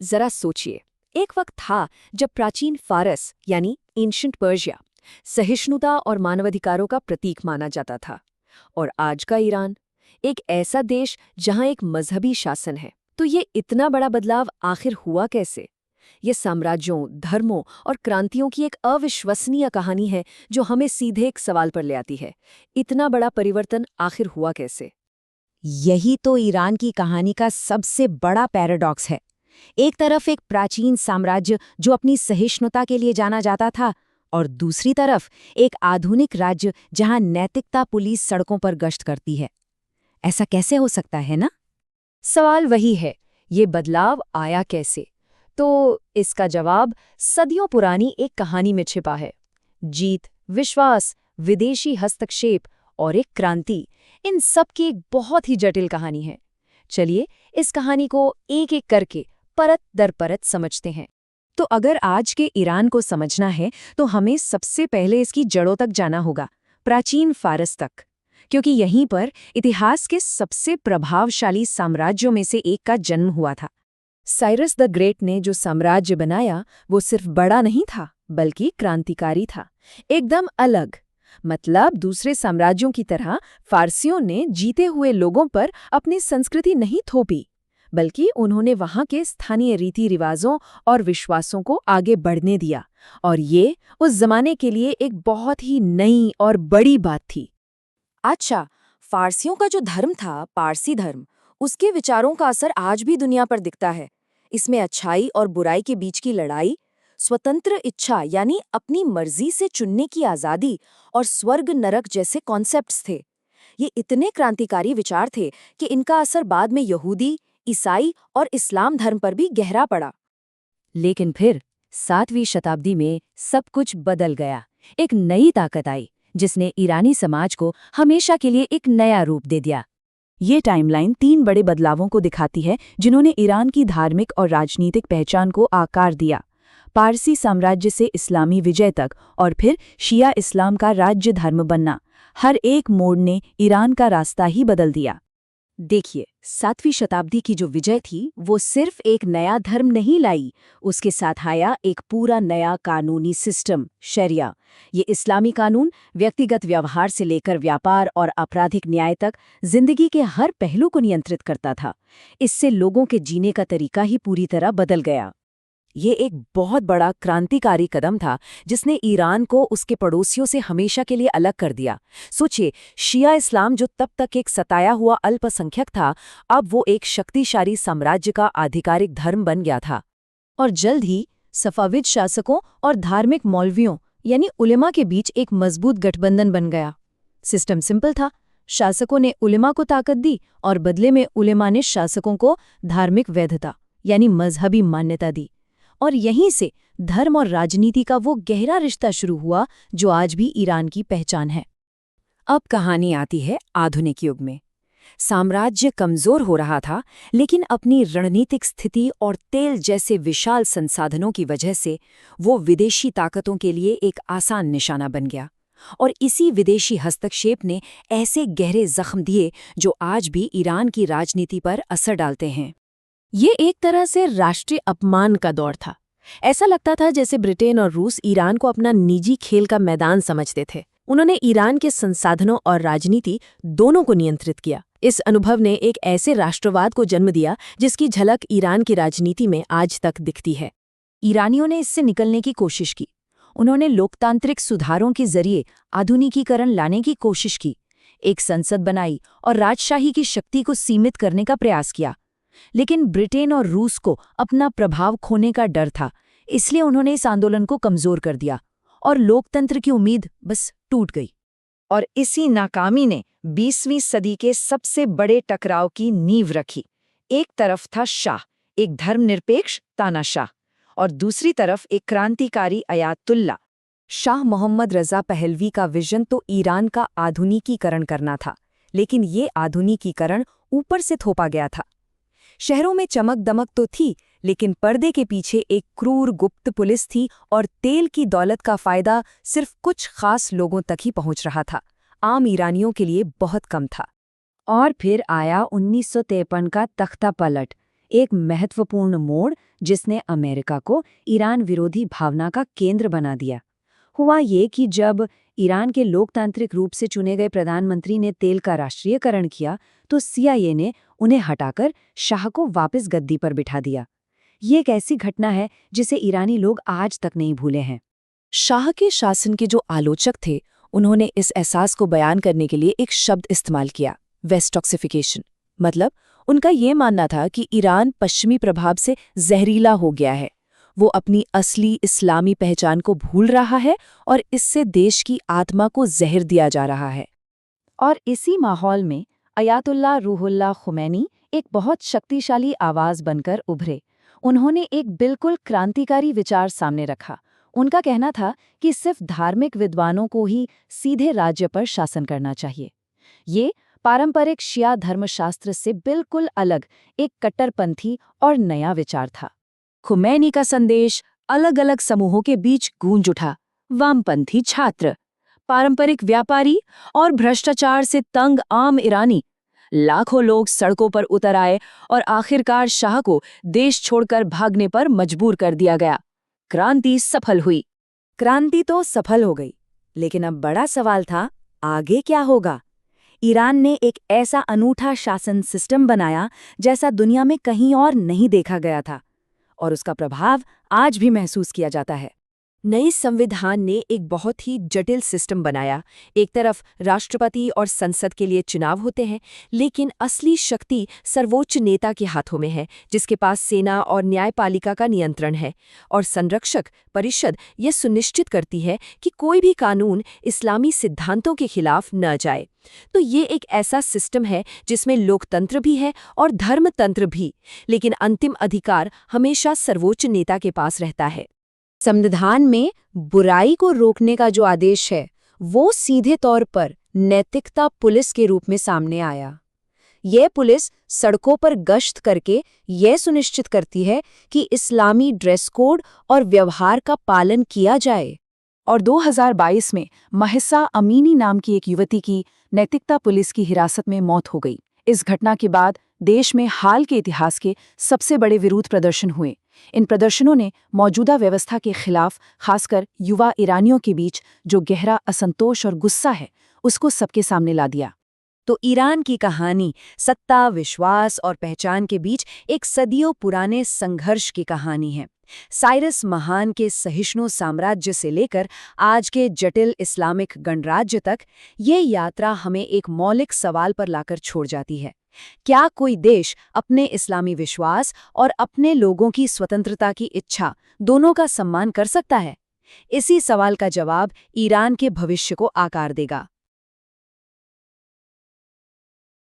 जरा सोचिए, एक वक्त था जब प्राचीन फारस यानी एंशिएंट पर्शिया सहिष्णुता और मानवाधिकारों का प्रतीक माना जाता था। और आज का ईरान, एक ऐसा देश जहां एक मजहबी शासन है। तो ये इतना बड़ा बदलाव आखिर हुआ कैसे? ये साम्राज्यों, धर्मों और क्रांतियों की एक अविश्वसनीय कहानी है जो हमें सीधे एक सवाल पर ले आती है। इतना बड़ा परिवर्तन आखिर हुआ कैसे? यही तो ईरान की कहानी का सबसे बड़ा पैराडॉक्स है। एक तरफ एक प्राचीन साम्राज्य जो अपनी सहिष्णुता के लिए जाना जाता था, और दूसरी तरफ एक आधुनिक राज्य जहां नैतिकता पुलिस सड़कों पर गश्त करती है। ऐसा कैसे हो सकता है ना? सवाल वही है, ये बदलाव आया कैसे? तो इसका जवाब सदियों पुरानी एक कहानी में छिपा है। जीत, विश्वास, विदेशी हस्तक्षेप और एक क्रांति, इन सब की एक बहुत ही जटिल कहानी है। चलिए इस कहानी को एक एक करके परत दर परत समझते हैं। तो अगर आज के ईरान को समझना है तो हमें सबसे पहले इसकी जड़ों तक जाना होगा, प्राचीन फारस तक, क्योंकि यहीं पर इतिहास के सबसे प्रभावशाली साम्राज्यों में से एक का जन्म हुआ था। साइरस द ग्रेट ने जो साम्राज्य बनाया वो सिर्फ बड़ा नहीं था, बल्कि क्रांतिकारी था। एकदम अलग। मतलब दूसरे साम्राज्यों की तरह फारसियों ने जीते हुए लोगों पर अपनी संस्कृति नहीं थोपी, बल्कि उन्होंने वहां के स्थानीय रीति रिवाजों और विश्वासों को आगे बढ़ने दिया। और ये उस जमाने के लिए एक बहुत ही नई और बड़ी बात थी। अच्छा, फारसियों का जो धर्म था, पारसी धर्म, उसके विचारों का असर आज भी दुनिया पर दिखता है। इसमें अच्छाई और बुराई के बीच की लड़ाई, स्वतंत्र इच्छा यानी अपनी मर्जी से चुनने की आज़ादी और स्वर्ग नरक जैसे कॉन्सेप्ट्स थे। ये इतने क्रांतिकारी विचार थे कि इनका असर बाद में यहूदी, ईसाई और इस्लाम धर्म पर भी गहरा पड़ा। लेकिन फिर 7वीं शताब्दी में सब कुछ बदल गया। एक नई ताकत आई जिसने ईरानी समाज को हमेशा के लिए एक नया रूप दे दिया। ये टाइमलाइन 3 बड़े बदलावों को दिखाती है जिन्होंने ईरान की धार्मिक और राजनीतिक पहचान को आकार दिया। पारसी साम्राज्य से इस्लामी विजय तक और फिर शिया इस्लाम का राज्य धर्म बनना, हर एक मोड़ ने ईरान का रास्ता ही बदल दिया। देखिए, 7वीं शताब्दी की जो विजय थी वो सिर्फ एक नया धर्म नहीं लाई, उसके साथ आया एक पूरा नया कानूनी सिस्टम, शरिया। ये इस्लामी कानून व्यक्तिगत व्यवहार से लेकर व्यापार और आपराधिक न्याय तक जिंदगी के हर पहलू को नियंत्रित करता था। इससे लोगों के जीने का तरीका ही पूरी तरह बदल गया। ये एक बहुत बड़ा क्रांतिकारी कदम था जिसने ईरान को उसके पड़ोसियों से हमेशा के लिए अलग कर दिया। सोचिए, शिया इस्लाम जो तब तक एक सताया हुआ अल्पसंख्यक था, अब वो एक शक्तिशाली साम्राज्य का आधिकारिक धर्म बन गया था। और जल्द ही सफाविद शासकों और धार्मिक मौलवियों यानी उलेमा के बीच एक मजबूत गठबंधन बन गया। सिस्टम सिंपल था, शासकों ने उलेमा को ताकत दी और बदले में उलेमा ने शासकों को धार्मिक वैधता यानी मजहबी मान्यता दी। और यहीं से धर्म और राजनीति का वो गहरा रिश्ता शुरू हुआ जो आज भी ईरान की पहचान है। अब कहानी आती है आधुनिक युग में। साम्राज्य कमजोर हो रहा था, लेकिन अपनी रणनीतिक स्थिति और तेल जैसे विशाल संसाधनों की वजह से वो विदेशी ताकतों के लिए एक आसान निशाना बन गया। और इसी विदेशी हस्तक्षेप ने ऐसे गहरे जख्म दिए जो आज भी ईरान की राजनीति पर असर डालते हैं। ये एक तरह से राष्ट्रीय अपमान का दौर था। ऐसा लगता था जैसे ब्रिटेन और रूस ईरान को अपना निजी खेल का मैदान समझते थे। उन्होंने ईरान के संसाधनों और राजनीति दोनों को नियंत्रित किया। इस अनुभव ने एक ऐसे राष्ट्रवाद को जन्म दिया जिसकी झलक ईरान की राजनीति में आज तक दिखती है। ईरानियों ने इससे निकलने की कोशिश की। उन्होंने लोकतांत्रिक सुधारों के जरिए आधुनिकीकरण लाने की कोशिश की, एक संसद बनाई और राजशाही की शक्ति को सीमित करने का प्रयास किया। लेकिन ब्रिटेन और रूस को अपना प्रभाव खोने का डर था, इसलिए उन्होंने इस आंदोलन को कमजोर कर दिया और लोकतंत्र की उम्मीद बस टूट गई। और इसी नाकामी ने 20वीं सदी के सबसे बड़े टकराव की नींव रखी। एक तरफ था शाह, एक धर्मनिरपेक्ष तानाशाह, और दूसरी तरफ एक क्रांतिकारी अयातुल्ला। शाह मोहम्मद रजा पहलवी का विजन तो ईरान का आधुनिकीकरण करना था, लेकिन ये आधुनिकीकरण ऊपर से थोपा गया था। शहरों में चमक दमक तो थी, लेकिन पर्दे के पीछे एक क्रूर गुप्त पुलिस थी और तेल की दौलत का फायदा सिर्फ कुछ खास लोगों तक ही पहुंच रहा था। आम ईरानियों के लिए बहुत कम था। और फिर आया 1953 का तख्ता पलट, एक महत्वपूर्ण मोड़ जिसने अमेरिका को ईरान विरोधी भावना का केंद्र बना दिया। हुआ ये कि जब ईरान के लोकतांत्रिक रूप से चुने गए प्रधानमंत्री ने तेल का राष्ट्रीयकरण किया, तो CIA ने उन्हें हटाकर शाह को वापस गद्दी पर बिठा दिया। ये एक ऐसी घटना है जिसे ईरानी लोग आज तक नहीं भूले हैं। शाह के शासन के जो आलोचक थे, उन्होंने इस एहसास को बयान करने के लिए एक शब्द इस्तेमाल किया, वेस्टॉक्सिफिकेशन। मतलब उनका ये मानना था कि ईरान पश्चिमी प्रभाव से जहरीला हो गया है, वो अपनी असली इस्लामी पहचान को भूल रहा है और इससे देश की आत्मा को जहर दिया जा रहा है। और इसी माहौल में अयातुल्लाह रूहुल्लाह खुमैनी एक बहुत शक्तिशाली आवाज बनकर उभरे। उन्होंने एक बिल्कुल क्रांतिकारी विचार सामने रखा। उनका कहना था कि सिर्फ धार्मिक विद्वानों को ही सीधे राज्य पर शासन करना चाहिए। ये पारंपरिक शिया धर्मशास्त्र से बिल्कुल अलग एक कट्टरपंथी और नया विचार था। खुमैनी का संदेश अलग अलग समूहों के बीच गूंज उठा। वामपंथी छात्र, पारंपरिक व्यापारी और भ्रष्टाचार से तंग आम ईरानी, लाखों लोग सड़कों पर उतर आए और आखिरकार शाह को देश छोड़कर भागने पर मजबूर कर दिया गया। क्रांति सफल हुई। क्रांति तो सफल हो गई, लेकिन अब बड़ा सवाल था, आगे क्या होगा? ईरान ने एक ऐसा अनूठा शासन सिस्टम बनाया जैसा दुनिया में कहीं और नहीं देखा गया था, और उसका प्रभाव आज भी महसूस किया जाता है। नए संविधान ने एक बहुत ही जटिल सिस्टम बनाया। एक तरफ राष्ट्रपति और संसद के लिए चुनाव होते हैं, लेकिन असली शक्ति सर्वोच्च नेता के हाथों में है, जिसके पास सेना और न्यायपालिका का नियंत्रण है। और संरक्षक परिषद ये सुनिश्चित करती है कि कोई भी कानून इस्लामी सिद्धांतों के खिलाफ न जाए। तो ये एक ऐसा सिस्टम है जिसमें लोकतंत्र भी है और धर्मतंत्र भी, लेकिन अंतिम अधिकार हमेशा सर्वोच्च नेता के पास रहता है। संविधान में बुराई को रोकने का जो आदेश है, वो सीधे तौर पर नैतिकता पुलिस के रूप में सामने आया। यह पुलिस सड़कों पर गश्त करके यह सुनिश्चित करती है कि इस्लामी ड्रेस कोड और व्यवहार का पालन किया जाए। और 2022 में महिसा अमीनी नाम की एक युवती की नैतिकता पुलिस की हिरासत में मौत हो गई। इस घटना के बाद देश में हाल के इतिहास के सबसे बड़े विरोध प्रदर्शन हुए। इन प्रदर्शनों ने मौजूदा व्यवस्था के खिलाफ, खासकर युवा ईरानियों के बीच जो गहरा असंतोष और गुस्सा है, उसको सबके सामने ला दिया। तो ईरान की कहानी सत्ता, विश्वास और पहचान के बीच एक सदियों पुराने संघर्ष की कहानी है। साइरस महान के सहिष्णु साम्राज्य से लेकर आज के जटिल इस्लामिक गणराज्य तक, ये यात्रा हमें एक मौलिक सवाल पर लाकर छोड़ जाती है। क्या कोई देश अपने इस्लामी विश्वास और अपने लोगों की स्वतंत्रता की इच्छा दोनों का सम्मान कर सकता है? इसी सवाल का जवाब ईरान के भविष्य को आकार देगा।